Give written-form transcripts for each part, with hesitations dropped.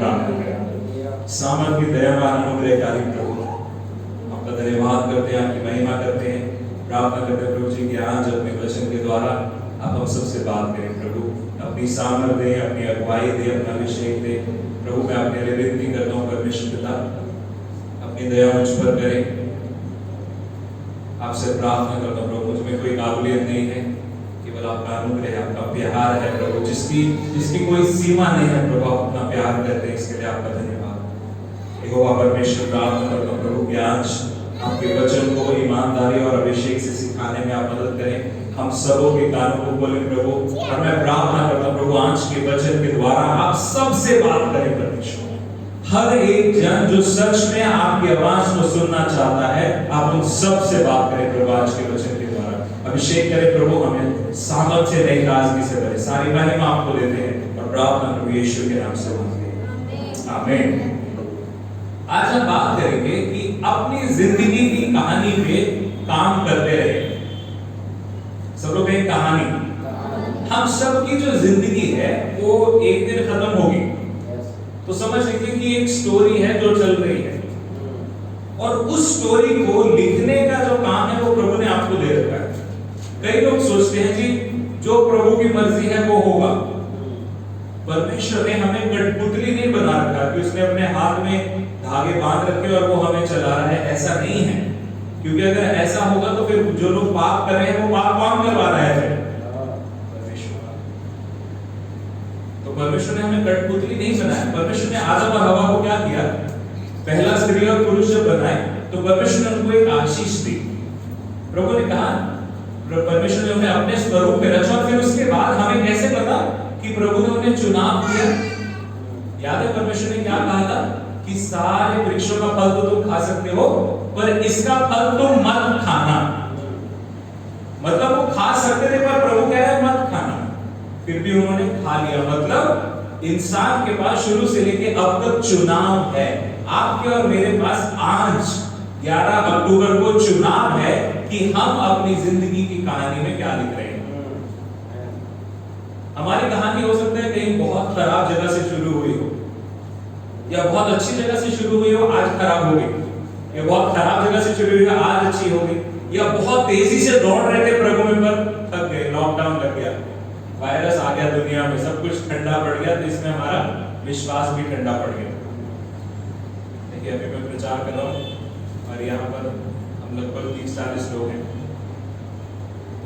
प्राप्त करें। सामर्थ्य दयावान अनुग्रहकारी प्रभु, आपका धन्यवाद करते हैं, आपकी महिमा करते हैं, प्रार्थना करते हैं प्रभु जी कि आज अपने वचन के द्वारा आप हम सबसे बात करें प्रभु, अपनी सामर्थ्य दे, अपनी अगुवाई दे, अपना अभिषेक दे प्रभु। मैं अपने लिए विनती करता हूँ परमेश्वर पिता, अपनी दया मुझ पर करें। आपसे प्रार्थना करता हूँ प्रभु, मुझ में कोई काबिलियत नहीं है, केवल आपका अनुग्रह, आपका प्यार है प्रभु, जिसकी कोई सीमा नहीं है प्रभु। आप अपना प्यार करते हैं, इसके लिए आपका धन्यवाद। यहोवा परमेश्वर, प्रार्थना करता हूँ प्रभु कि आज आपके वचन को ईमानदारी और अभिषेक से सिखाने में आप मदद करें। हम सबों के कानों को बोलें प्रभु, और मैं प्रार्थना करता हूँ प्रभु आज के वचन के द्वारा आप सबसे बात करें परमेश्वर। हर एक जन जो सच में आपकी आवाज को सुनना चाहता है, आप उन सब से बात करें प्रभु आज के वचन के द्वारा। अभिषेक करें प्रभु, हमें सामर्थ्य से नई ताजगी से भरे। सारी महिमा आपको देते हैं और प्रार्थना प्रभु यीशु के नाम से मांगते हैं, आमीन। आज हम बात करेंगे कि अपनी जिंदगी की कहानी पे काम करते रहे। सब लोग एक कहानी, हम सब की जो जिंदगी है वो एक दिन खत्म होगी। तो समझ लीजिए कि एक स्टोरी है जो चल रही है, और उस स्टोरी को लिखने का जो काम है वो प्रभु ने आपको दे रखा है। कई लोग सोचते हैं जी जो प्रभु की मर्जी है वो होगा। परमेश्वर ने हमें कठपुतली नहीं बना रखा कि उसने अपने हाथ में धागे बांध रखे और वो हमें चला रहा है, ऐसा नहीं है। क्योंकि अगर ऐसा होगा तो फिर जो लोग पाप कर रहे हैं वो पाप कौन करवा रहा है? परमेश्वर। तो परमेश्वर ने हमें कठपुतली नहीं बनाया। परमेश्वर ने आदम और हवा को क्या किया? पहला स्त्री और पुरुष जब बनाए तो परमेश्वर ने उनको एक आशीष दी। प्रभु ने कहा, परमेश्वर ने उन्हें अपने स्वरूप में रचा, और फिर उसके बाद हमें कैसे पता कि प्रभु ने उन्हें चुनाव किया? याद है परमेश्वर ने क्या कहा था कि सारे वृक्षों का फल तो तुम खा सकते हो, पर इसका फल तुम मत खाना। मतलब वो खा सकते थे पर प्रभु कह रहा है मत खाना, फिर भी उन्होंने खा लिया। मतलब इंसान के पास शुरू से लेके अब तक चुनाव है। आपके और मेरे पास आज 11 अक्टूबर को चुनाव है कि हम अपनी जिंदगी की कहानी में क्या लिख रहे हैं। हमारी कहानी हो सकता है कहीं बहुत खराब जगह से शुरू हुई हो, या बहुत अच्छी जगह से शुरू हुई हो, आज खराब हो गई, या बहुत खराब जगह से शुरू हुई हो, आज अच्छी हो गई, या बहुत तेजी से दौड़ रहे थे प्रभु में पर थक गए, लॉकडाउन लग गया, वायरस आ गया दुनिया में, सब कुछ ठंडा पड़ गया, तो इसमें हमारा विश्वास भी ठंडा पड़ गया। देखिए अभी मैं प्रचार कर रहा हूँ और यहाँ पर हम लगभग 30-40 लोग हैं,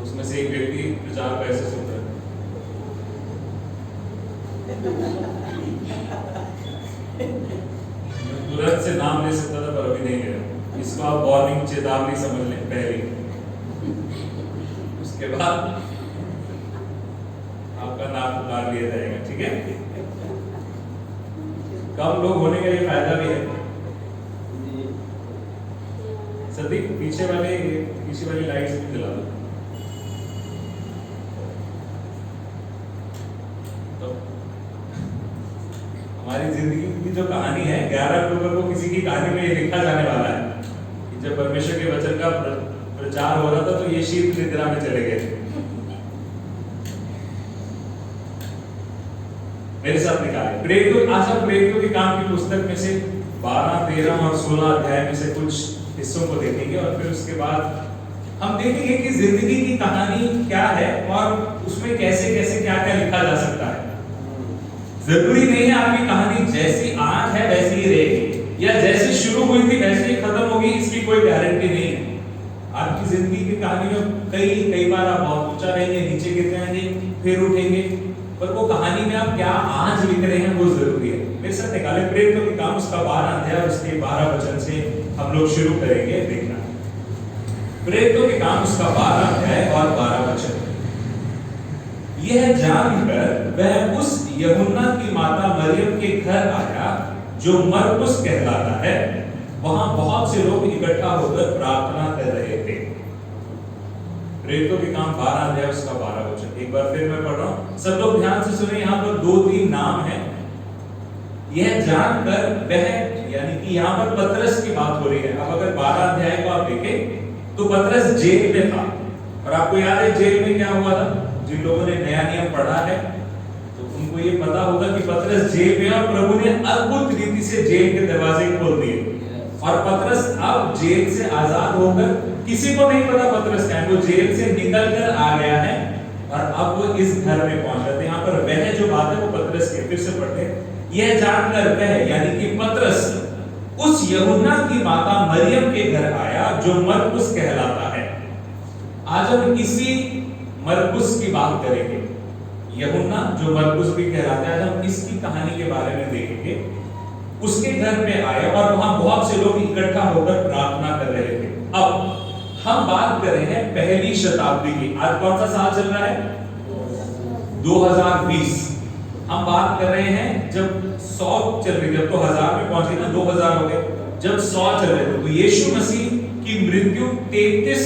उसमें से एक व्यक्ति प्रचार को ऐसे सुन रहा है। तुरंत से नाम ले सकता था पर अभी नहीं गया। इसको आप वार्निंग, चेतावनी समझ लें पहली। उसके बाद आपका नाम पुकार लिया जाएगा, ठीक है? कम लोग होने का ये फायदा भी है। सदी पीछे वाली लाइट्स भी जला दो। तो हमारी जिंदगी की जो कहानी है 11 अक्टूबर को किसी की कहानी में ये लिखा जाने वाला है कि जब परमेश्वर के वचन का प्रचार हो रहा था तो ये शीत निद्रा में चले गए। मेरे साथ निकाले प्रेरितों, आज हम प्रेरितों के काम की पुस्तक में से 12, 13 और 16 अध्याय में से कुछ हिस्सों को देखेंगे, और फिर उसके बाद हम देखेंगे कि जिंदगी की कहानी क्या है और उसमें कैसे कैसे क्या क्या लिखा जा सकता है। जरूरी नहीं है आपकी कहानी जैसी आज है वैसी ही रहेगी, या जैसी शुरू हुई थी वैसे ही खत्म होगी, इसकी कोई गारंटी नहीं है। आपकी जिंदगी की कहानी में कई बार आप बहुत ऊंचा रहेंगे, नीचे गिर जाएंगे, फिर उठेंगे, पर वो कहानी में आप क्या आज लिख रहे हैं वो जरूरी है। मेरे साथ निकाले प्रेरितों के काम उसका 12 अध्याय और उसके 12 वचन से हम लोग शुरू करेंगे देखना। प्रेरितों के काम उसका 12 अध्याय और 12 वचन। यह जानकर वह उस यूहन्ना की माता मरियम के घर आया जो मरकुस कहलाता है। वहां बहुत से लोग इकट्ठा होकर प्रार्थना कर रहे थे। प्रेरितों के काम 12 अध्याय उसका 12 वचन। एक बार फिर मैं पढ़ रहा हूं, सब लोग ध्यान से सुने। यहाँ पर 2-3 नाम है। यह जानकर वह, यानी कि यहाँ पर पतरस की बात हो रही है। अब अगर 12 अध्याय को आप देखें तो पतरस जेल में था, और आपको याद है जेल में क्या हुआ था? जिन लोगों ने नया नियम पढ़ा है, तो उनको ये पता होगा कि पतरस जेल में, और प्रभु ने अद्भुत रीति से जेल के दरवाजे खोल दिए और पतरस अब जेल से आजाद होकर, किसी को नहीं पता पतरस क्या है, वो जेल से निकल कर आ गया है और अब वो इस घर में पहुंच जाते हैं। यहाँ पर वह जो बात है वो पतरस के, फिर से पढ़ते हैं, यह जानकर वह यानी कि पतरस उस यूहन्ना की माता मरियम के घर आया जो मरकुस कहलाता है। आज हम इसी मरकुस की बात करेंगे, यूहन्ना जो मरकुस भी कहलाता है। आज हम इसकी कहानी के बारे में देखेंगे। उसके घर में आया और वहां बहुत से लोग इकट्ठा होकर प्रार्थना कर रहे थे। अब हम बात कर रहे हैं पहली शताब्दी की। आज कौन सा साल चल रहा है? 2020। हम बात कर रहे हैं जब 100 चल रही थी, अब तो 1000 में पहुंच गए ना, 2000 हो गए। जब 100 चल रहे थे तो यीशु मसीह की मृत्यु 33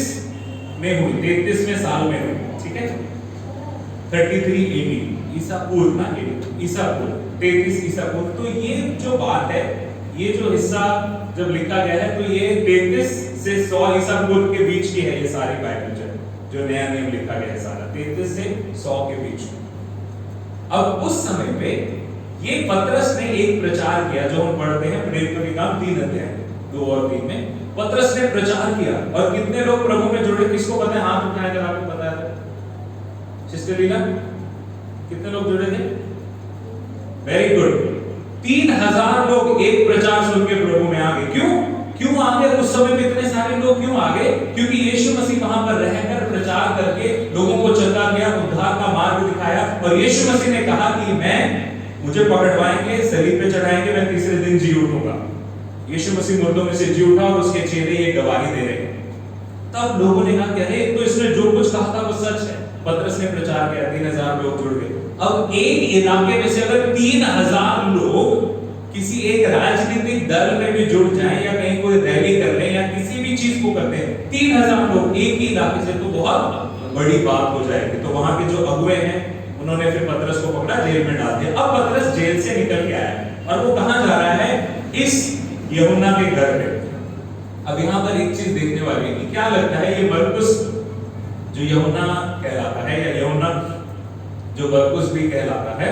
में हुई, 33वें साल में हुई, ठीक है, 33 AD, ईसा पूर्व ना, ईसा पूर्व 33 ईसा पूर्व। तो ये जो बात है, ये जो हिस्सा जब लिखा गया है तो ये 33 से 100 ईसा पूर्व के बीच की है। ये सारी बाइबल जो नया नियम लिखा गया है सारा 33 से 100 के बीच में। अब उस समय पे ये पतरस ने एक प्रचार किया जो हम पढ़ते हैं प्रेरितों के काम 3 अध्याय 2 और 3 में। पतरस ने प्रचार किया और कितने लोग प्रभु में जुड़े, किसको पता है? हाथ उठाएं अगर आपको पता है तो। सिस्टर लीला, कितने लोग जुड़े थे? वेरी गुड, 3000 लोग एक प्रचार सुन के प्रभु में आ गए। क्यों आ गए? उस समय में इतने सारे लोग क्यों आ गए? क्योंकि यीशु मसीह वहां पर रहकर प्रचार करके लोगों को चलता गया, उद्धार का मार्ग दिखाया। और यीशु मसीह ने कहा कि मुझे पकड़वाएंगे, सलीब पे चढ़ाएंगे, मैं तीसरे दिन जी उठूंगा। यीशु मसीह मुर्दों में से जी उठा और उसके चेहरे ये गवाही दे रहे हैं। तब लोगों ने कहा कि अरे तो इसने जो कुछ कहा था वो सच है। पतरस ने प्रचार किया, 3000 लोग जुड़ गए। अब एक इलाके में से अगर 3000 लोग किसी एक राजनीतिक दल में भी जुड़ जाएं या कहीं कोई रैली कर रहे हैं या किसी भी चीज को करते हैं, 3000 लोग एक ही इलाके से, तो बहुत बड़ी बात हो जाएगी। तो वहां के जो अगुए हैं उन्होंने फिर पतरस को पकड़ा, जेल में डाल दिया। अब पतरस जेल से निकल के आया और वो कहां जा रहा है? इस यूहन्ना के घर पे। अब यहां पर एक चीज देखने वाली है कि क्या लगता है ये मरकुस जो यूहन्ना कहलाता है या यूहन्ना जो मरकुस भी कहलाता है,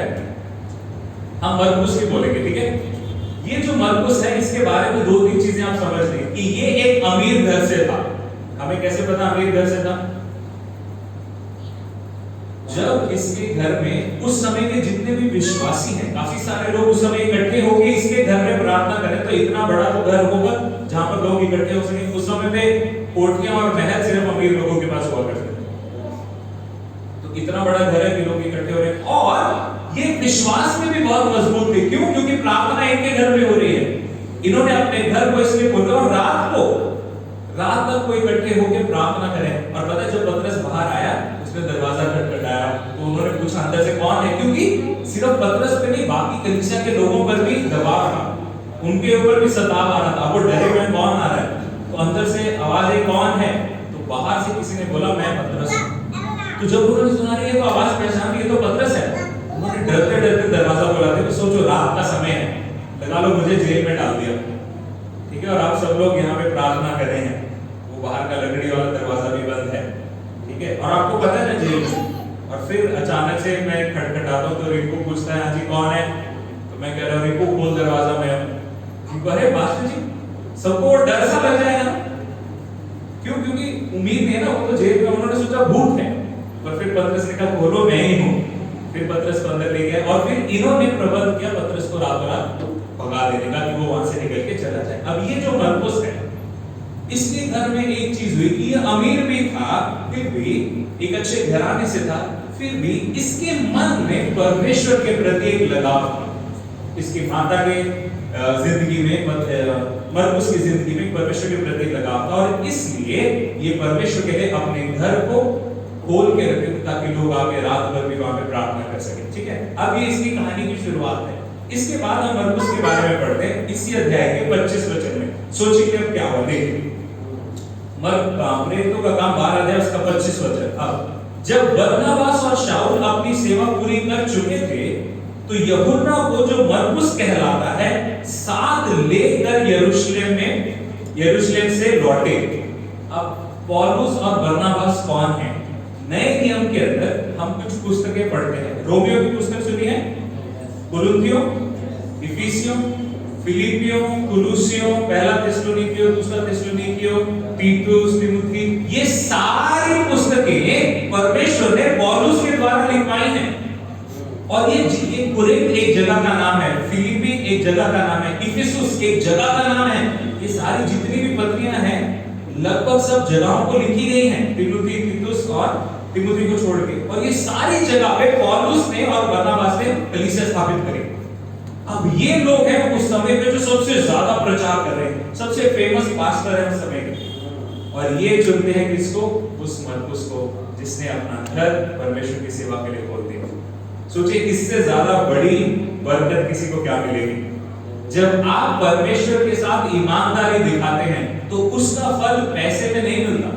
हम मरकुस ही बोलेंगे, ठीक है। ये जो मरकुस है इसके बारे में 2-3 चीजें आप समझ लें कि ये एक अमीर घर से था। हमें कैसे पता अमीर घर से था? जब इसके घर में उस समय के जितने भी विश्वासी हैं, काफी सारे लोग उस समय इकट्ठे होकर इसके घर में प्रार्थना करें, तो इतना बड़ा तो घर होगा जहां पर लोग इकट्ठे हो सके। उस समय पे कोठियां और महल सिर्फ अमीर लोगों के पास हुआ करते थे। तो इतना बड़ा घर है कि लोग इकट्ठे हो रहे हैं और ये विश्वास में भी बहुत मजबूत थे। क्यों? क्योंकि प्रार्थना इनके घर में हो रही है। इन्होंने अपने घर को इसलिए खोला और रात तक कोई इकट्ठे होकर प्रार्थना करें। और पता है जब पतरस बाहर आया, उसने दरवाजा खटखटाया तो उन्होंने पूछा अंदर से कौन है, क्योंकि सिर्फ पतरस पे नहीं बाकी कलीसिया के लोगों पर भी दबाव था, उनके ऊपर भी सताव आ रहा था। वो डरे हुए कौन आ रहा है, तो अंदर से आवाज आई कौन है, तो बाहर से किसी ने बोला मैं पतरस हूं। तो जब उन्होंने सुना रही है तो आवाज पहचान ली, तो पतरस है। उन्होंने डरते डरते दरवाजा खोला। तो सोचो रात का समय है, लगा लो मुझे जेल में डाल दिया, ठीक है, और आप सब लोग यहाँ पे प्रार्थना कर रहे हैं, वो बाहर का लकड़ी वाला दरवाजा भी बंद है, ठीक है, और आपको पता है ना जेल में। और फिर अचानक से मैं खटखटाता हूँ तो रिंकू पूछता है हाँ जी कौन है, तो मैं कह रहा हूँ रिंकू खोल दरवाजा। मैं अरे मास्टर जी, सबको डर सा लग जाएगा। क्यों? क्योंकि उम्मीद नहीं है ना, वो तो जेल में, उन्होंने सोचा भूत है। पर फिर पतरस ने कहा खोलो मैं ही हूँ। फिर पतरस को अंदर ले गया और फिर इन्होंने प्रबंध किया पतरस को रातों रात भगा देने का कि वो वहां से निकल के चला जाए। अब ये जो मरकुस है, इसके घर में एक चीज हुई कि ये अमीर भी था, फिर भी एक अच्छे घराने से था, फिर भी इसके मन में परमेश्वर के प्रति एक लगाव था। इसकी माता के जिंदगी में, मरकुस की जिंदगी में परमेश्वर के प्रति लगाव था और इसलिए ये परमेश्वर के लिए अपने घर को खोल के रखे ताकि लोग आके रात भर भी वहां पे प्रार्थना कर सके, ठीक है। अब ये इसकी कहानी की शुरुआत है। इसके बाद हम मरकुस के बारे में पढ़ते हैं इसी अध्याय के 25 वचन में। सोचिए कि अब क्या हुआ, देखिए प्रेरितों का काम 12 अध्याय उसका 25 वचन। अब जब बरनबास और शाऊल अपनी सेवा पूरी कर चुके थे तो यूहन्ना को जो मरकुस कहलाता है साथ लेकर यरूशलेम से लौटे। अब पौलुस और बरनबास कौन है? नए नियम के अंदर हम कुछ पुस्तकें पढ़ते हैं। रोमियो की पुस्तक सुनी है? कुरिन्थियों, इफिसियों, फिलिपियों, कुलुसियों, पहला थिस्सलुनीकियों, दूसरा थिस्सलुनीकियों, तीतुस, तिमुथी, ये सारी पुस्तकें परमेश्वर ने पौलुस के द्वारा लिखवाई हैं। और ये कुरिन्थ एक जगह का नाम है, फिलिपी एक जगह का नाम है, इफिसुस एक जगह का नाम है। ये सारी जितनी भी पत्रियां हैं लगभग सब जगहों को लिखी गई हैं, तिमुथी, तीतुस और तिमुथी को छोड़ के। और ये सारी जगह पे पौलुस ने और बरनबास ने कलीसिया स्थापित करी। अब ये लोग हैं उस समय पे जो सबसे ज्यादा प्रचार कर रहे हैं, सबसे फेमस पास्टर है उस समय के। और ये चुनते हैं किसको? उस मरकुस को, जिसने अपना घर परमेश्वर की सेवा के लिए खोल दिया। सोचिए इससे ज्यादा बड़ी बरकत किसी को क्या मिलेगी? जब आप परमेश्वर के साथ ईमानदारी दिखाते हैं तो उसका फल पैसे में नहीं मिलता।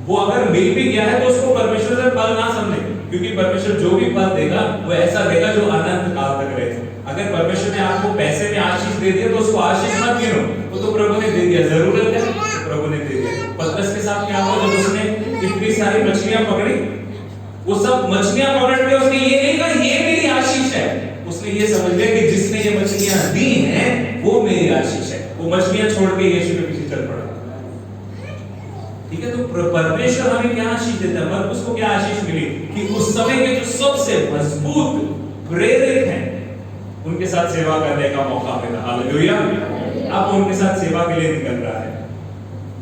वो अगर मिल भी गया है तो उसको परमेश्वर से फल ना समझे, क्योंकि परमेश्वर जो भी फल देगा वो ऐसा देगा जो अनंत काल तक रहे। अगर परमेश्वर ने आपको पैसे में आशीष दे दिया तो उसको आशीष मत गिनो, वो तो प्रभु ने दे दिया, जरूरत है तो प्रभु ने दे दिया। पतरस के साथ क्या हुआ जब उसने इतनी सारी मछलियां पकड़ी? वो सब मछलियां पकड़ के उसने ये नहीं कहा ये मेरी आशीष है, उसने ये समझ लिया कि जिसने ये मछलियां दी हैं वो मेरी आशीष है। वो मछलियां छोड़ के यीशु के पीछे चल पड़ा। ठीक है, तो परमेश्वर हमें क्या आशीष देता है? मरकुस को क्या आशीष मिली कि उस समय के जो सबसे मजबूत प्रेरित हैं उनके साथ सेवा करने का मौका मिला। हालेलुया। अब उनके साथ सेवा के लिए निकल रहा है।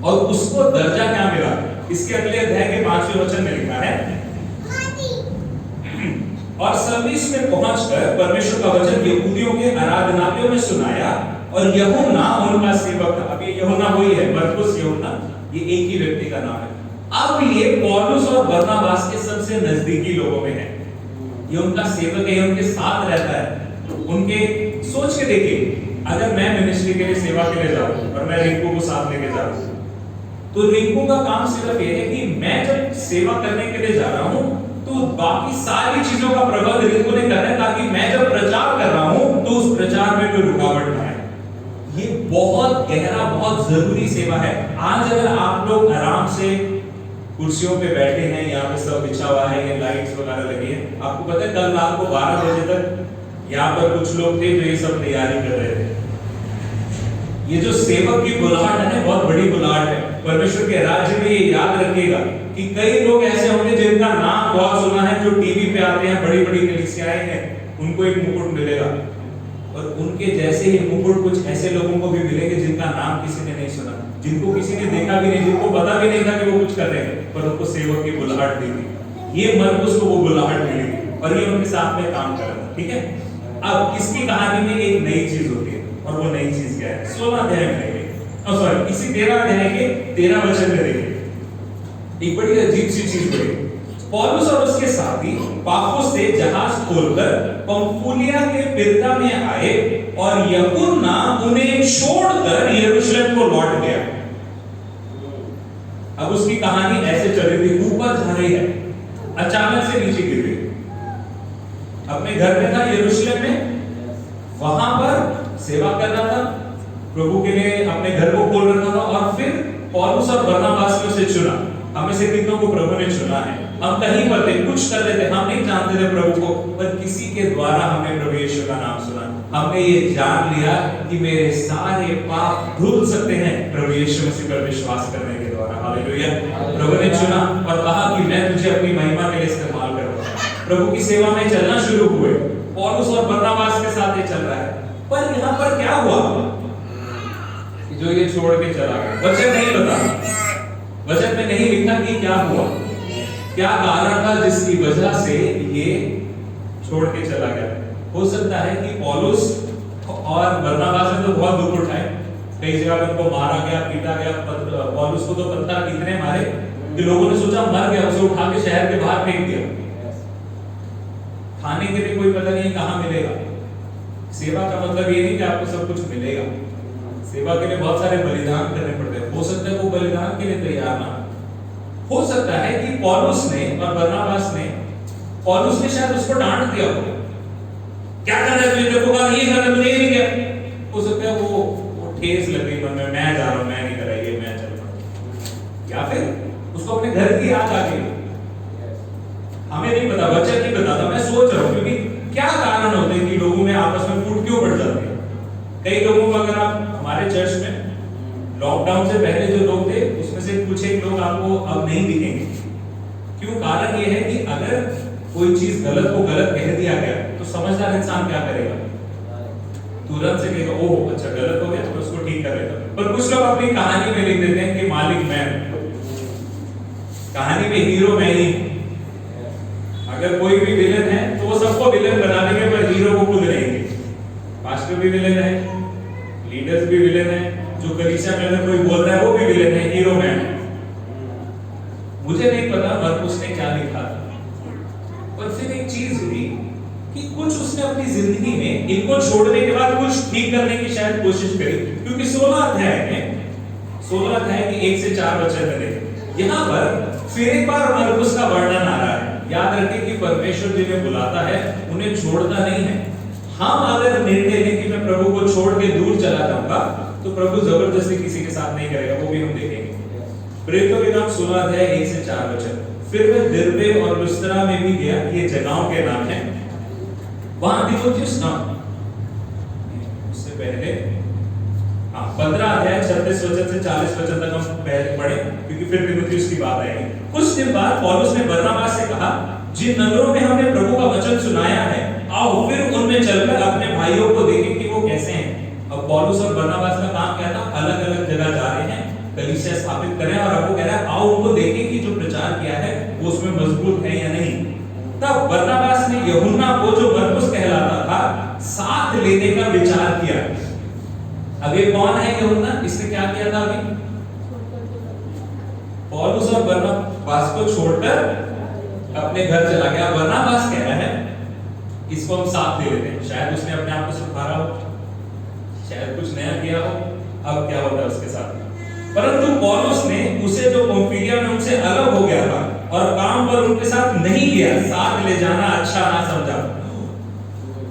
और उसको दर्जा क्या मिला? इसके अगले अध्याय के 5वें वचन में लिखा है, और सर्विस में पहुंचकर परमेश्वर का वचन यहूदियों के आराधनालयों में सुनाया, और यूहन्ना उनका सेवक था। अब ये यूहन्ना वही है, मरकुस यूहन्ना, ये एक ही व्यक्ति का नाम है। अब ये पौलुस और बरनबास के सबसे नजदीकी लोगों में है। ये उनका सेवक है, उनके साथ रहता है। उनके सोच के देखिए, अगर मैं मिनिस्ट्री के लिए सेवा के लिए जाऊं और मैं रिंकू को साथ लेके जा रहा हूं, तो रिंकू का काम सिर्फ ये है कि मैं जब सेवा करने के लिए जा रहा हूं तो बाकी सारी चीजों का प्रबंध रिंकू ने करना है, ताकि मैं जब प्रचार कर रहा हूं तो उस प्रचार में कोई रुकावट ना आए। ये बहुत गहरा, बहुत जरूरी सेवा है। आज अगर आप लोग आराम से कुर्सियों पे बैठे हैं, यहाँ पे सब बिछा हुआ है, ये लाइट्स वगैरह लगी है, आपको पता है कल रात को 12 बजे तक यहाँ पर कुछ लोग थे जो ये सब तैयारी कर रहे थे। ये जो सेवक की बुलाहट है, बहुत बड़ी बुलाहट है। परमेश्वर के राज्य में ये याद रखिएगा कि कई लोग ऐसे होंगे जिनका नाम बहुत सुना है, जो टीवी पे आते हैं, बड़ी बड़ी कलीसियाएं हैं, उनको एक मुकुट मिलेगा। और उनके जैसे ही मुकुट कुछ ऐसे लोगों को भी मिलेंगे जिनका नाम किसी ने नहीं सुना, जिनको किसी ने देखा भी नहीं, जिनको पता भी नहीं था कि वो कुछ कर रहे हैं, पर उनको सेवक की बुलाहट दी थी। ये मरकुस को वो बुलाहट मिली और ये उनके साथ में काम कर रहा था। ठीक है, अब इसकी कहानी में एक नई चीज होती है, और वो नई चीज क्या है? 16 अध्याय में देखिए, सॉरी इसी 13 अध्याय के 13 वचन में देखिए, एक बड़ी अजीब सी चीज हुई। पौलुस और उसके साथी पाफुस से जहाज खोलकर पंफूलिया के पिरगा में आए, और यूहन्ना उन्हें छोड़कर यरूशलेम को लौट गया। अब उसकी कहानी ऐसे चल रही थी, ऊपर जा रही है, अचानक से नीचे गिर गई। अपने घर में था यरूशलेम में, वहां पर सेवा कर रहा था, प्रभु के लिए अपने घर को खोल रखा था। और फिर पौलुस और बरनबास ने उसे चुना। हमें से कितनों को प्रभु ने चुना है? हम कहीं पर थे, कुछ कर रहे थे, हम नहीं जानते थे प्रभु को, पर किसी के द्वारा हमने प्रभु यीशु का नाम सुना। हमने ये जान लिया कि मेरे सारे पाप धुल सकते हैं प्रभु यीशु मसीह पर विश्वास करने के द्वारा। हालेलुया। प्रभु ने चुना और कहा कि मैं तुझे अपनी महिमा के लिए इस्तेमाल करूंगा। प्रभु की सेवा में चलना शुरू हुए। पौलुस और बरनबास के साथ ये चल रहा है। पर यहाँ पर क्या हुआ जो ये छोड़ के चला गया? वचन नहीं बता, वचन में नहीं लिखा कि क्या हुआ, क्या कारण था जिसकी वजह से ये छोड़ के चला गया। हो सकता है कि पौलुस और बरनबास ने तो बहुत दुख उठाए, कई जगह पर उनको मारा गया, पीटा गया। पौलुस को तो पत्थर इतने मारे कि लोगों ने सोचा मर गया, उसे उठा के शहर के बाहर फेंक दिया। खाने के लिए कोई पता नहीं कहां मिलेगा। सेवा का मतलब ये नहीं कि आपको सब कुछ मिलेगा। सेवा के लिए बहुत सारे बलिदान करने पड़ते हैं। हो सकता है वो बलिदान के लिए तैयार ना हो। सकता है कि पौलुस ने और बरनबास ने, पौलुस ने शायद उसको डांट दिया हो, क्या कर रहा है तुझे, देखो बात ये कर रहा है, तुझे नहीं किया। हो सकता है वो ठेस लग गई मन में, मैं जा रहा हूं, मैं नहीं कराइए, मैं चल रहा हूं। या फिर उसको अपने घर की याद आ गई। हमें नहीं पता, वचन नहीं बताता। मैं सोच रहा हूं क्योंकि क्या कारण होते हैं कि लोगों कई लोगों को, अगर आप हमारे चर्च में लॉकडाउन से पहले जो लोग थे उसमें से कुछ एक लोग आपको अब नहीं दिखेंगे। क्यों? कारण ये है कि अगर कोई चीज गलत को गलत कह दिया गया तो समझदार इंसान क्या करेगा? तुरंत से कहेगा ओह अच्छा गलत हो गया तो उसको ठीक करेगा। पर कुछ लोग अपनी कहानी में लिख देते हैं कि मालिक मैं, कहानी में हीरो मैं ही। अगर कोई भी विलेन है तो वो सबको विलेन बना देंगे, पर हीरो को खुद रहेंगे। पास्टर भी विलेन है, लीडर्स भी विलेन है, जो कलीसिया में अगर कोई बोल रहा है वो भी विलेन है, हीरो मैं। मुझे नहीं पता मरकुस ने क्या लिखा था, पर फिर एक चीज हुई कि कुछ उसने अपनी जिंदगी में इनको छोड़ने के बाद कुछ ठीक करने की शायद कोशिश करी। क्योंकि 16 अध्याय के 1 से 4 वचन में देखें, यहाँ पर फिर एक बार मरकुस का वर्णन आ रहा है। याद रखें कि परमेश्वर जिन्हें बुलाता है उन्हें छोड़ता नहीं है। हम अगर निर्णय लें कि मैं प्रभु को छोड़ के दूर चला जाऊंगा तो प्रभु जबरदस्ती किसी के साथ नहीं करेगा, वो भी हम देखेंगे। प्रेरितों के काम 16 अध्याय 1 से 4 वचन। फिर वह दिरबे और लुस्त्रा में भी गया, ये जगहों के नाम हैं। वहां तीमुथियुस नाम, उससे पहले 15 अध्याय 36 वचन से 40 वचन तक हम पहले पढ़े, क्योंकि फिर तीमुथियुस की बात आएगी। कुछ दिन बाद पौलुस ने बरनबास से कहा, जिन नगरों में हमने प्रभु का वचन सुनाया है, आओ फिर उनमें चलकर अपने भाइयों को देखें कि वो कैसे हैं। अब पौलुस और बरनबास का काम क्या था? अलग अलग जगह जा रहे हैं, कलीसिया स्थापित करें, और अब वो कह रहा है आओ उनको देखें कि जो प्रचार किया है वो उसमें मजबूत है या नहीं। तब बरनबास ने यूहन्ना को, जो मरकुस कहलाता था, साथ लेने का विचार किया। अब ये कौन है यूहन्ना? इसने क्या किया था? अभी पौलुस और बरनबास को छोड़कर अपने घर चला गया। बरनबास कह रहा है इसको हम साथ ले लेते हैं। शायद उसने अपने आप को सुधारा हो, शायद कुछ नया किया हो, अब क्या होता है उसके साथ। परंतु पौलुस ने उसे, जो पंफिलिया में उनसे अलग हो गया था और काम पर उनके साथ नहीं गया, साथ ले जाना अच्छा ना समझा।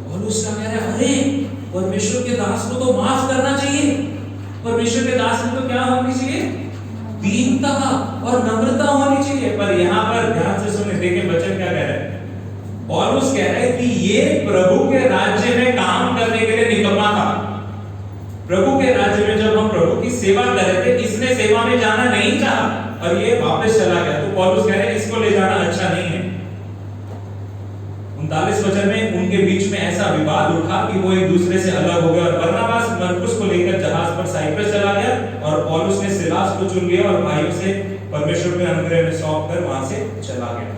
पौलुस का कह रहा है अरे परमेश्वर के दास को तो माफ करना चाहिए। परमेश्वर के दास में तो क्या होनी चाहिए? दीनता और नम्रता होनी चाहिए। पर यहाँ पर ध्यान से सुने, देखें वचन क्या कह रहा है। पौलुस कह रहा है कि ये प्रभु के राज्य में काम करने के लिए निकम्मा था। प्रभु के राज्य में जब हम प्रभु की सेवा कर रहे थे, इसने सेवा में जाना नहीं चाहा और ये वापस चला गया। तो पौलुस कह रहे हैं इसको ले जाना अच्छा नहीं है। 39 वचन में उनके बीच में ऐसा विवाद उठा कि वो एक दूसरे से अलग हो गए और बरनबास मरकुस को लेकर जहाज पर साइप्रस चला गया और पौलुस ने सिलास को चुन लिया और भाइयों से परमेश्वर के अनुग्रह में सौंपकर वहां से चला गया।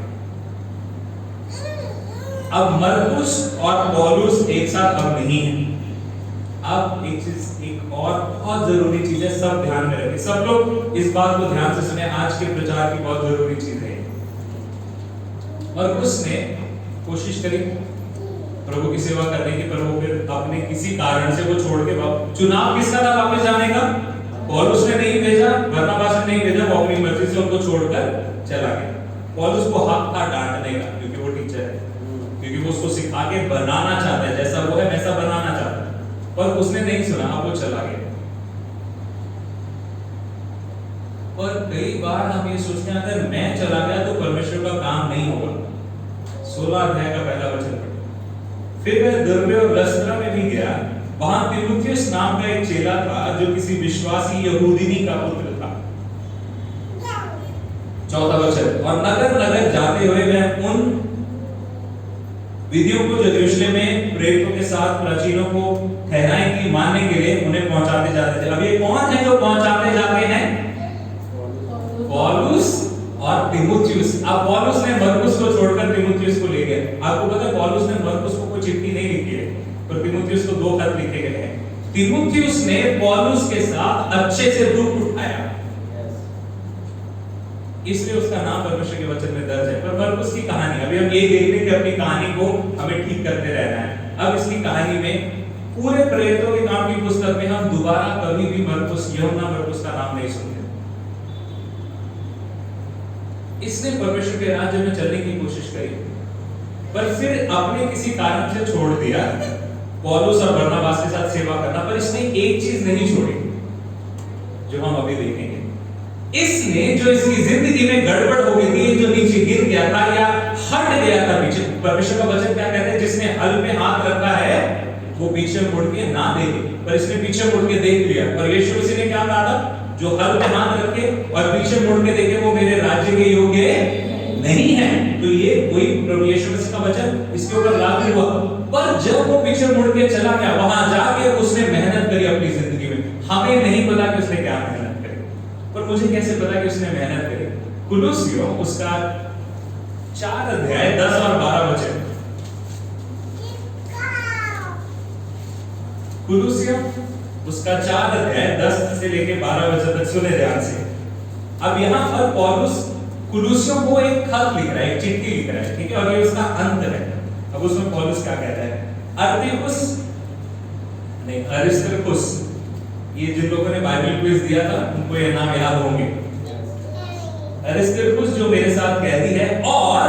अब मरकुस और पौलुस एक साथ अब नहीं है। अब एक चीज, एक और बहुत जरूरी चीज है, सब ध्यान में रखें। सब लोग इस बात को ध्यान से सुने, आज के प्रचार की बहुत जरूरी चीज है। मरकुस ने कोशिश करी प्रभु की सेवा करने की, पर वो फिर अपने किसी कारण से वो छोड़ के चुनाव किसका था वापस जाने का? पौलुस ने नहीं भेजा, बरनबास ने नहीं भेजा, वो अपनी मर्जी से उनको छोड़कर चला गया। पौलुस को हक था डांटने का, क्योंकि वो टीचर है, क्योंकि वो उसको सिखा के बनाना चाहता है, जैसा वो है वैसा बनाना चाहता है, पर उसने नहीं सुना, अब वो चला गया। और कई बार हम ये सोचते हैं अगर मैं चला गया तो परमेश्वर का काम नहीं होगा। 16 अध्याय का पहला वचन पढ़ो। फिर वह दिरबे और लुस्त्रा में भी गया, वहां तीमुथियुस नाम का एक चेला था जो किसी विश्वासी यहूदिनी का पुत्र था। 4वां वचन। और नगर नगर जाते हुए वह उन विधियों को जो यरूशलेम में प्रेरितों के साथ प्राचीनों को ठहराए कि मानने के लिए उन्हें पहुंचाते जाते थे। अब ये कौन है जो पहुंचाते जाते हैं? पौलुस और तीमुथियुस। अब पौलुस ने मरकुस को छोड़कर तीमुथियुस को ले गया। आपको पता है पौलुस ने मरकुस को कोई चिट्ठी नहीं लिखी है, पर तीमुथियुस को 2 खत लिखे गए हैं। तीमुथियुस ने पौलुस के साथ अच्छे से दुख उठाया, इसलिए उसका नाम परमेश्वर के वचन में दर्ज है। पर मरकुस की कहानी, अभी हम ये देख रहे हैं कि अपनी कहानी को हमें ठीक करते रहना है। अब इसकी कहानी में पूरे प्रेरितों के काम की पुस्तक में हम दोबारा कभी भी मरकुस, यूहन्ना मरकुस का नाम नहीं सुनते। इसने परमेश्वर के राज्य में चलने की कोशिश करी, पर फिर अपने किसी कारण से छोड़ दिया पौलुस और बरनबास के साथ सेवा करना। पर इसने एक चीज नहीं छोड़ी जो हम अभी देखेंगे। इसने जो इसकी जिंदगी में गड़बड़ हो गई थी, जो नीचे गिर गया था या हट गया था पीछे, परमेश्वर का वचन क्या कहता है? जिसने हल में हाथ रखा है वो पीछे मुड़ के ना देखे। पर इसने पीछे मुड़ के देख लिया। और यीशु मसीह ने क्या कहा था? जो हल पे हाथ रखे और पीछे मुड़ के देखे वो मेरे राज्य के योग्य नहीं है। तो ये कोई प्रभु यीशु मसीह का वचन इसके ऊपर लागू हुआ। पर जब वो पीछे मुड़ के चला गया, वहां जाके उसने मेहनत करी अपनी जिंदगी में। हमें नहीं पता कि उसने क्या मेहनत करी, पर मुझे कैसे पता कि उसने मेहनत करी? कुलुस्सियों उसका 4 अध्याय 10 और 12 वचन। कुलुस्सियों उसका 4 अध्याय 10 से लेके 12 वचन तक सुने ध्यान से। अब यहाँ पर पौलुस कुलुस्सियों को एक खत लिख रहा है, एक चिट्ठी लिख रहा है, ठीक है, और ये उसका अंत है। अब उसमें पौलुस क्या कहता है? अरिस्तर्खुस, ये जिन लोगों ने बाइबल क्विज दिया था उनको ये नाम याद होंगे। अरिस्तर्खुस जो मेरे साथ कैदी है, और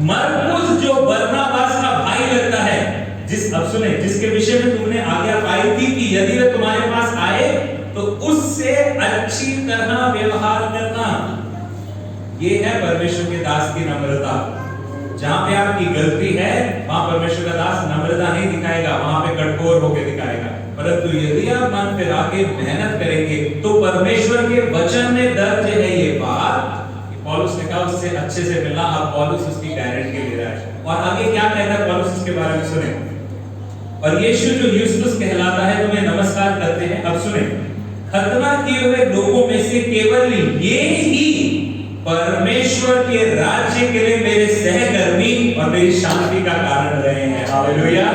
मरकुस जो बरनबास का भाई लगता है, अब सुने, जिसके विषय में तुमने आज्ञा पाई थी कि यदि वे तुम्हारे पास आए तो उससे अच्छी तरह व्यवहार करना। ये है परमेश्वर के दास की नम्रता। जहां पे आपकी गलती है वहां परमेश्वर का दास नम्रता नहीं दिखाएगा, वहां पे कठोर होकर दिखाएगा। परंतु यदि आप मन फिरा के मेहनत करेंगे तो परमेश्वर के वचन में दर्ज है ये बात। पौलुस ने कहा उससे अच्छे से मिलना। अब पौलुस उसकी गारंटी ले रहा है। और आगे क्या कहता है पौलुस इसके बारे में सुने। और यीशु जो यूस्तुस कहलाता है तुम्हें नमस्कार करते हैं। अब सुने, खतना किए हुए लोगों में से केवल ये ही परमेश्वर के राज्य के लिए मेरे सहकर्मी और मेरी शांति का कारण रहे हैं। हालेलुया।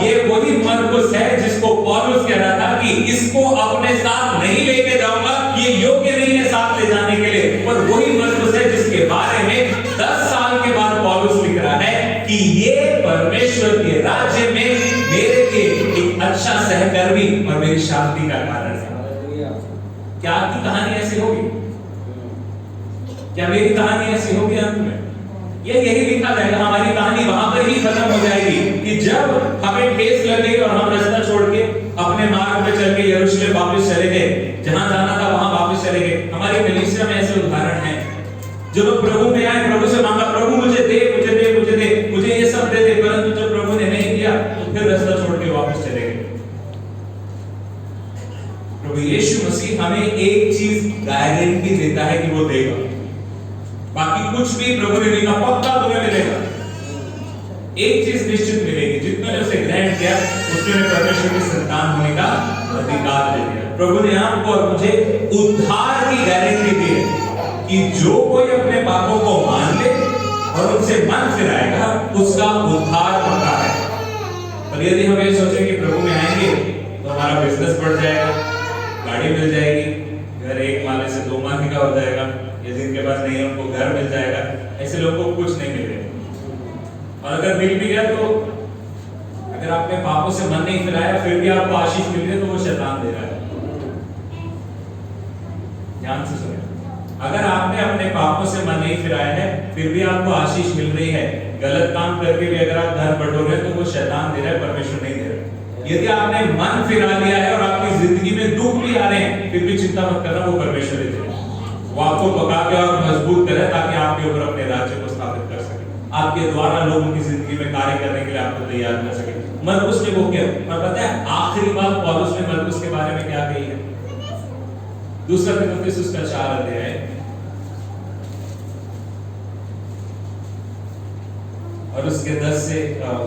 ये वही मरकुस है जिसको पौलुस कह रहा था कि इसको अपने साथ नहीं लेके जाऊंगा, ये योग्य नहीं है साथ ले जाने के लिए। और वही मरकुस है जिसके बारे में 10 साल के बाद पौलुस लिख रहा है कि ये परमेश्वर के राज्य में मेरे लिए एक अच्छा सहकर्मी और मेरी शांति का कारण है। क्या आपकी कहानी ऐसी होगी? क्या मेरी कहानी ऐसी होगी? अंत में यही लिखा जाएगा, हमारी कहानी वहां पर ही खत्म हो जाएगी कि जब हमें ठेस लगे और हम रास्ता छोड़ के अपने मार्ग पे चल के यरूशलेम वापस चले गए, जहां जाना था वहां वापस चले गए। हमारी कलीसिया में ऐसे उदाहरण हैं जो लोग प्रभु में आए, प्रभु से मांगा, प्रभु मुझे दे, मुझे दे, मुझे दे, मुझे ये सब दे दे, परंतु जब प्रभु ने नहीं दिया तो फिर रास्ता छोड़ के वापस चले गए। प्रभु यीशु मसीह हमें एक चीज गारंटी देता है कि वो देगा, बाकी कुछ भी प्रभु ने नहीं कहा पक्का तुम्हें मिलेगा। एक चीज निश्चित मिलेगी, जितने ने उसे ग्रहण किया उसने परमेश्वर की संतान होने का अधिकार दे दिया। प्रभु ने आपको और मुझे उद्धार की गारंटी दी है कि जो कोई अपने पापों को मान ले और उनसे मन फिराएगा उसका उद्धार होता है। और यदि हम ये सोचें कि प्रभु में आएंगे तो हमारा बिजनेस बढ़ जाएगा, गाड़ी मिल जाएगी, घर 1 माले से 2 माले का हो जाएगा, या जिनके पास नहीं है उनको घर मिल जाएगा, ऐसे लोगों को कुछ नहीं मिलेगा। और अगर मिल भी गया तो अगर आपने पापों से मन नहीं फिराया फिर भी आपको आशीष मिल रही है तो वो शैतान दे रहा है। ध्यान से सुनिए, अगर आपने अपने पापों से मन नहीं फिराया है फिर भी आपको आशीष मिल रही है, गलत काम करके भी अगर आप धन बटोर रहे हैं तो वो शैतान दे रहा है, परमेश्वर नहीं दे रहा। यदि आपने मन फिरा लिया है और आपकी जिंदगी में दुख भी आ रहे हैं फिर भी चिंता मत करना, वो परमेश्वर दे रहा है। वो आपको पका के और मजबूत करे ताकि आपके ऊपर अपने राज्य को स्थापित कर सके, आपके द्वारा लोग उनकी जिंदगी में कार्य करने के लिए आपको तैयार कर सके। मरकुस ने वो किया। और पता है आखिरी बात पौलुस ने मरकुस के बारे में क्या कही है? दूसरा तिमुथियुस उसका 4 अध्याय और उसके 10 से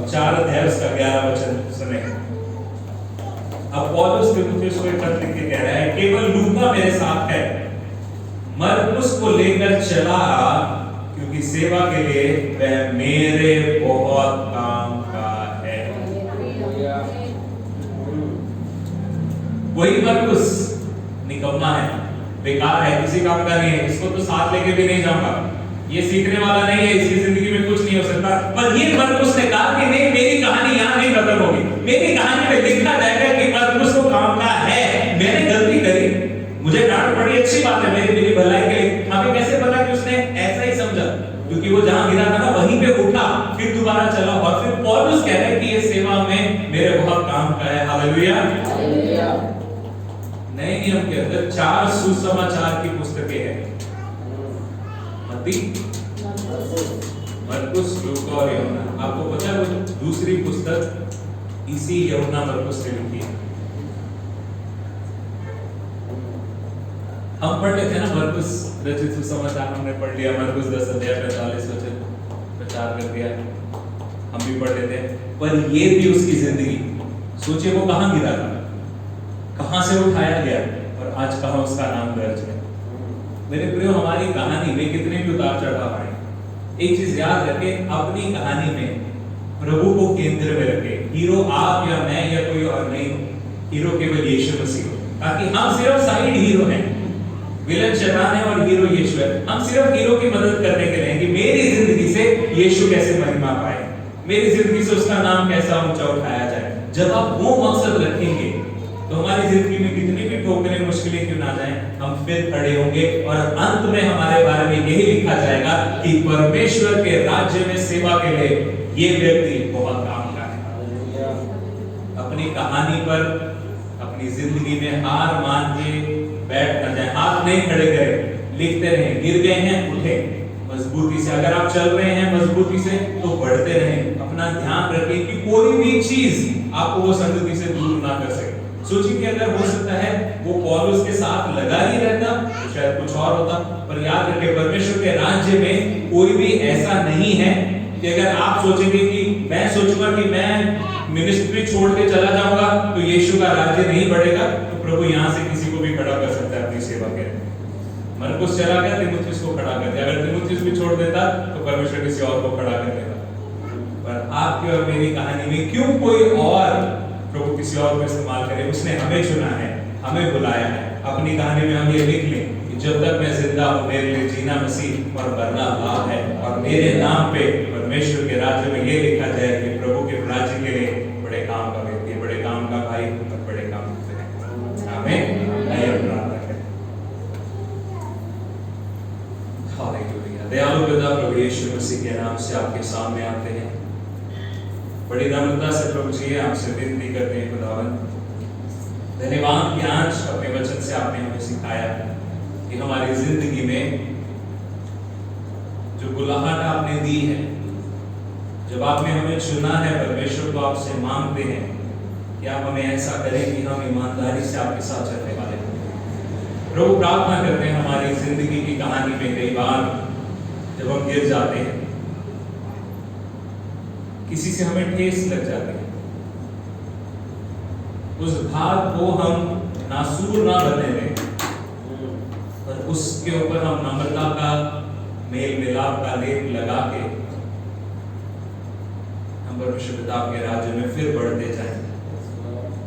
4 अध्याय उसका 11 वचन सुने। अब पौलुस तिमुथियुस को एक खत लिख के कह रहा है, केवल लूका मेरे साथ है, मरकुस को लेकर चला क्योंकि सेवा के लिए वह मेरे बहुत काम का है। वही मरकुस निकम्मा है, बेकार है, किसी काम का नहीं है, इसको तो साथ लेके भी नहीं जाऊंगा, ये सीखने वाला नहीं है, इसकी जिंदगी में कुछ नहीं हो सकता। पर ये मरकुस ने कहा कि नहीं, मेरी कहानी यहाँ नहीं खत्म होगी, मेरी कहानी में लिखा जाएगा कि मरकुस को काम का है, मैंने गलती करी, मुझे डांट पड़ी, अच्छी बात है, मेरी भलाई के लिए। हमें कैसे पता कि उसने ऐसा ही समझा? क्योंकि वो जहां गिरा था ना वहीं पे उठा, फिर दोबारा चला, और फिर पौलुस कह रहा है कि ये सेवा में मेरे बहुत काम का है। हालेलुया। नए नियम के अंदर 4 सुसमाचार की पुस्तकें हैं, मत्ती, मरकुस, लूका और यूहन्ना। आपको पता है वो दूसरी पुस्तक इसी यूहन्ना मरकुस ने लिखी है। हम पढ़ लेते हैं ना मरकुस रचित सुसमाचार, हमने पढ़ लिया मरकुस 10:45 प्रचार कर दिया, हम भी पढ़ लेते हैं। पर ये थी उसकी जिंदगी। सोचिए वो कहां गिरा था, कहां से उठाया गया और आज कहां उसका नाम दर्ज है। मेरे प्रियो, हमारी कहानी में कितने भी उतार चढ़ाव आए, एक चीज याद रखें, अपनी कहानी में प्रभु को केंद्र में रखें। हीरो आप या मैं या कोई और नहीं, हीरो केवल यीशु मसीह हो। ताकि हम सिर्फ साइड हीरो हैं, विलन शैतान है और हीरो यीशु है। हम सिर्फ हीरो की मदद करने के लिए कि मेरी जिंदगी से यीशु कैसे महिमा पाए, मेरी जिंदगी से उसका नाम कैसा ऊंचा उठाया जाए। जब आप वो मकसद रखेंगे तो हमारी जिंदगी में कितनी भी ठोकरें मुश्किलें क्यों ना जाएं, हम फिर खड़े होंगे और अंत में हमारे बारे में यही लिखा जाएगा कि परमेश्वर के राज्य में सेवा के लिए ये व्यक्ति बहुत काम का है। अपनी कहानी पर, अपनी जिंदगी में हार मान के बैठ न जाए, हाथ नहीं खड़े करें, लिखते रहें, गिर गए हैं उठे मजबूती से। अगर आप चल रहे हैं मजबूती से तो बढ़ते रहें। अपना ध्यान रखें कि कोई भी चीज आपको वो संगति से दूर ना कर सके। सोचिए कि अगर हो सकता है वो पौलुस के साथ लगा ही रहता तो शायद कुछ और होता। पर याद रखें, परमेश्वर के राज्य में कोई भी ऐसा नहीं है कि अगर आप सोचेंगे कि मैं सोचूंगा कि मैं मिनिस्ट्री छोड़ के चला जाऊंगा तो यीशु का राज्य नहीं बढ़ेगा, तो प्रभु यहां से किसी को भी खड़ा कर सकता है अपनी सेवा के लिए। मरकुस चला गया, तीमुथियुस को खड़ा कर दिया। अगर तीमुथियुस भी छोड़ देता तो परमेश्वर किसी और को खड़ा कर देता। पर आपकी और मेरी कहानी में क्यों कोई और प्रभु किसी और को इस्तेमाल करे? उसने हमें चुना है, हमें बुलाया है। अपनी कहानी में हम ये लिख लें कि जब तक मैं जिंदा हूं मेरे लिए जीना मसीह और मरना लाभ है, और मेरे नाम पे परमेश्वर के राज्य में ये लिखा जाए कि प्रभु के राज्य के लिए बड़े काम का व्यक्ति, बड़े काम का भाई और बड़े काम करते हैं। आमीन। आइए प्रार्थना करें। हालेलुया। दयालु पिता प्रभु यीशु मसीह के नाम से आपके सामने आते हैं, बड़ी नम्रता से प्रभु जी आपसे विनती करते हैं खुदावन, धन्यवाद कि आज अपने वचन से आपने हमें सिखाया कि हमारी जिंदगी में जो बुलाहट आपने दी है, जब आपने हमें चुना है परमेश्वर को आपसे मांगते हैं कि आप हमें ऐसा करें कि हम ईमानदारी से आपके साथ चलने वाले हैं। प्रभु प्रार्थना करते हैं हमारी जिंदगी की कहानी में कई बार जब हम गिर जाते हैं, किसी से हमें ठेस लग जाती है, उस भाग को हम नासूर ना बनने दें, पर उसके ऊपर हम नम्रता का मेल मिलाप का लेप लगा के हम परमेश्वर पिता के राज्य में फिर बढ़ते जाएं।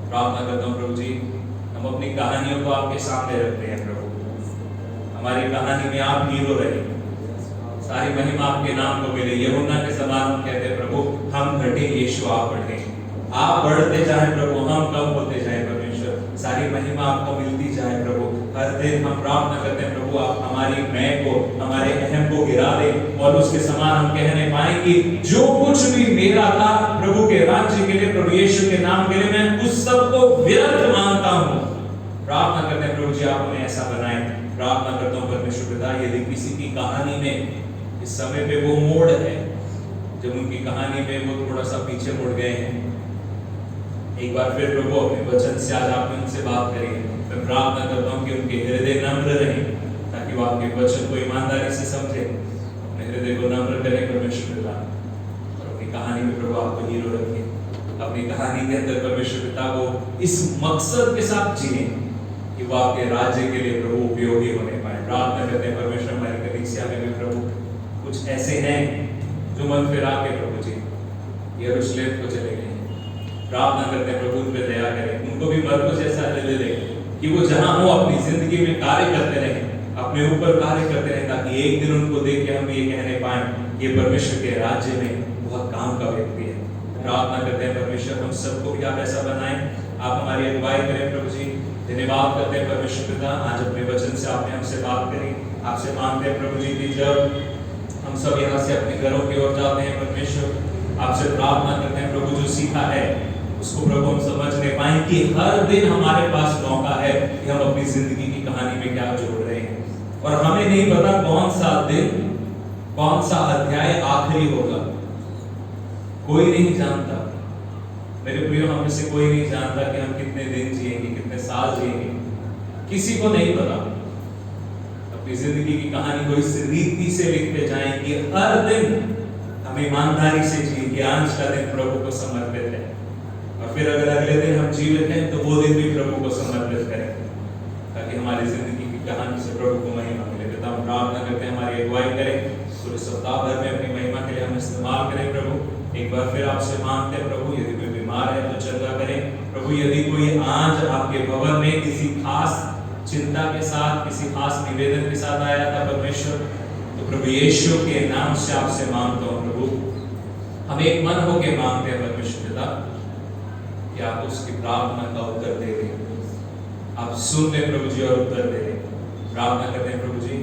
प्रार्थना करता हूं प्रभु जी, हम अपनी कहानियों को आपके सामने रखते हैं प्रभु, हमारी कहानी में आप हीरो रहे, सारी महिमा आपके नाम को मिले। यूहन्ना के समान हम कहते हैं प्रभु, हम घटे यीशु आप बढ़े, आप बढ़ते जाए प्रभु, हम कम होते जाए परमेश्वर, सारी महिमा आपको मिलती जाए प्रभु। हर दिन हम प्रार्थना करते हैं प्रभु, आप हमारी मैं को, हमारे अहम को गिरा दे और उसके समान हम कहने पाए कि जो कुछ भी मेरा था प्रभु के राज्य के लिए, प्रभु यीशु के नाम के लिए, मैं उस सब को व्यर्थ मानता हूँ। प्रार्थना करते हैं प्रभु जी आप हमें ऐसा बनाए। प्रार्थना करता हूँ परमेश्वर पिता, यदि किसी की कहानी में इस समय पे वो मोड़ है जब उनकी कहानी में वो थोड़ा सा पीछे मुड़ गए हैं, एक बार फिर प्रभु अपने वचन से आज आप उनसे बात करिए। मैं प्रार्थना करता हूँ कि उनके हृदय नम्र रहे ताकि वो आपके वचन को ईमानदारी से समझे, अपने हृदय को नम्र करें परमेश्वर पिता, और अपनी कहानी में प्रभु आपको हीरो रखिए। अपनी कहानी के अंदर परमेश्वर पिता को इस मकसद के साथ जिए कि वो आपके राज्य के लिए प्रभु उपयोगी होने पाए। प्रार्थना करते हैं परमेश्वर हमारी कलीसिया में भी प्रभु कुछ ऐसे हैं जो मन फिरा के प्रभु जी यरूशलेम को चले गए हैं। प्रार्थना करते हैं प्रभु उन पे दया करें, उनको भी मरकुस जैसा दिल दे कि वो जहां हो अपनी जिंदगी में कार्य करते रहे, अपने ऊपर कार्य करते रहे, ताकि एक दिन उनको देख के हम ये कहने पाए ये परमेश्वर के राज्य में बहुत काम का व्यक्ति है। प्रार्थना करते हैं परमेश्वर हम सबको भी आप ऐसा बनाएं, आप हमारी अगुवाई करें प्रभु जी। धन्यवाद करते हैं परमेश्वर पिता, आज अपने वचन से आपने हमसे बात करी। आपसे मांगते हैं प्रभु जी कि जब हम सब यहाँ से अपने घरों की ओर जाते हैं परमेश्वर, आपसे प्रार्थना करते हैं प्रभु जो सीखा है उसको प्रभु हम समझने पाए कि हर दिन हमारे पास मौका है कि हम अपनी जिंदगी की कहानी में क्या जोड़ रहे हैं, और हमें नहीं पता कौन सा दिन, कौन सा अध्याय आखिरी होगा, कोई नहीं जानता। मेरे प्रियो, हम में से कोई नहीं जानता कि हम कितने दिन जिएंगे, कितने साल जिएंगे, किसी को नहीं पता। अपनी जिंदगी की कहानी को इस रीति से लिखते जाएं कि हर दिन हम ईमानदारी से जिए कि आज का दिन प्रभु को समर्पित है, और फिर अगर अगले दिन हम जीवित हैं तो वो दिन भी प्रभु को समर्पित करें, ताकि हमारी जिंदगी की कहानी से प्रभु को महिमा मिले। पिता हम प्रार्थना करते हैं हमारी अगुवाई करें, पूरे सप्ताह भर में अपनी महिमा के लिए हम इस्तेमाल करें। प्रभु एक बार फिर आपसे मांगते हैं प्रभु, यदि कोई बीमार है तो चंगा करें प्रभु। यदि कोई आज आपके भवन में किसी खास चिंता के साथ, किसी खास निवेदन के साथ आया था परमेश्वर, तो प्रभु यीशु के नाम से आपसे मांगता हूँ प्रभु, हम एक मन होकर मांगते हैं परमेश्वर पिता कि आप उसकी प्रार्थना का उत्तर दे दें। आप सुन ले प्रभु जी और उत्तर दे दें। प्रार्थना करते हैं प्रभु जी,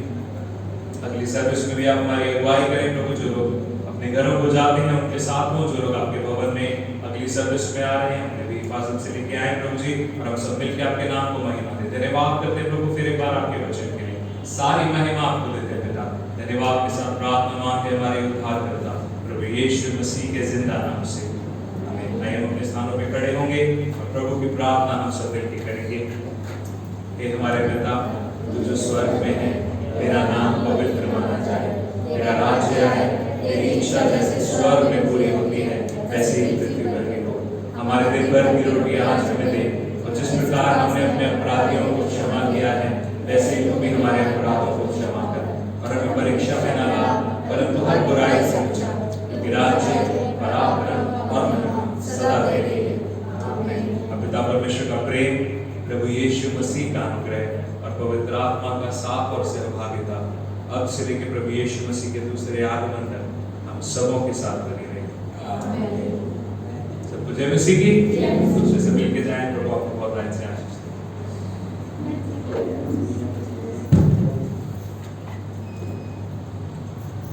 अगली सर्विस में भी आप हमारी अगुवाई करें प्रभु। जो लोग अपने घरों को जाते हैं उनके साथ हो, जो लोग आपके भवन में अगली सर्विस में आ रहे हैं उन्हें भी हिफाजत से लेके आए प्रभु जी, और हम सब मिलकर आपके नाम को महिमा देते। धन्यवाद करते हैं प्रभु फिर एक बार आपके वचन के लिए, सारी महिमा आपको देते हैं पिता। धन्यवाद के साथ प्रार्थना मांगते हमारे उद्धार करता प्रभु यीशु मसीह के जिंदा नाम से, हमें नए अपने स्थानों पे खड़े होंगे और प्रभु की प्रार्थना हम सब मिलकर करेंगे। हे हमारे पिता तू जो स्वर्ग में है, तेरा नाम पवित्र माना जाए, तेरा राज्य आए, तेरी इच्छा जैसे स्वर्ग में पूरी होती है वैसे ही पृथ्वी पर भी हो। हमारे दिन भर की रोटी आज हमें दे, और जिस प्रकार हमने अपने अपराधियों को क्षमा किया है वैसे ही तू भी हमारे अपराधों को क्षमा कर, और हमें परीक्षा में न ला परंतु हर बुराई से बचा, क्योंकि राज्य, पराक्रम और महिमा सदा तेरे हैं। आमीन। पिता परमेश्वर का प्रेम, प्रभु यीशु मसीह का अनुग्रह और पवित्र आत्मा का साथ और सहभागिता अब से लेकर प्रभु यीशु मसीह के दूसरे आगमन तक हम सबों के साथ बनी रहे। आमीन। सबको जय मसीह की। दूसरे से मिलके जाएं। प्रभु आपको बहुत आशीष दे।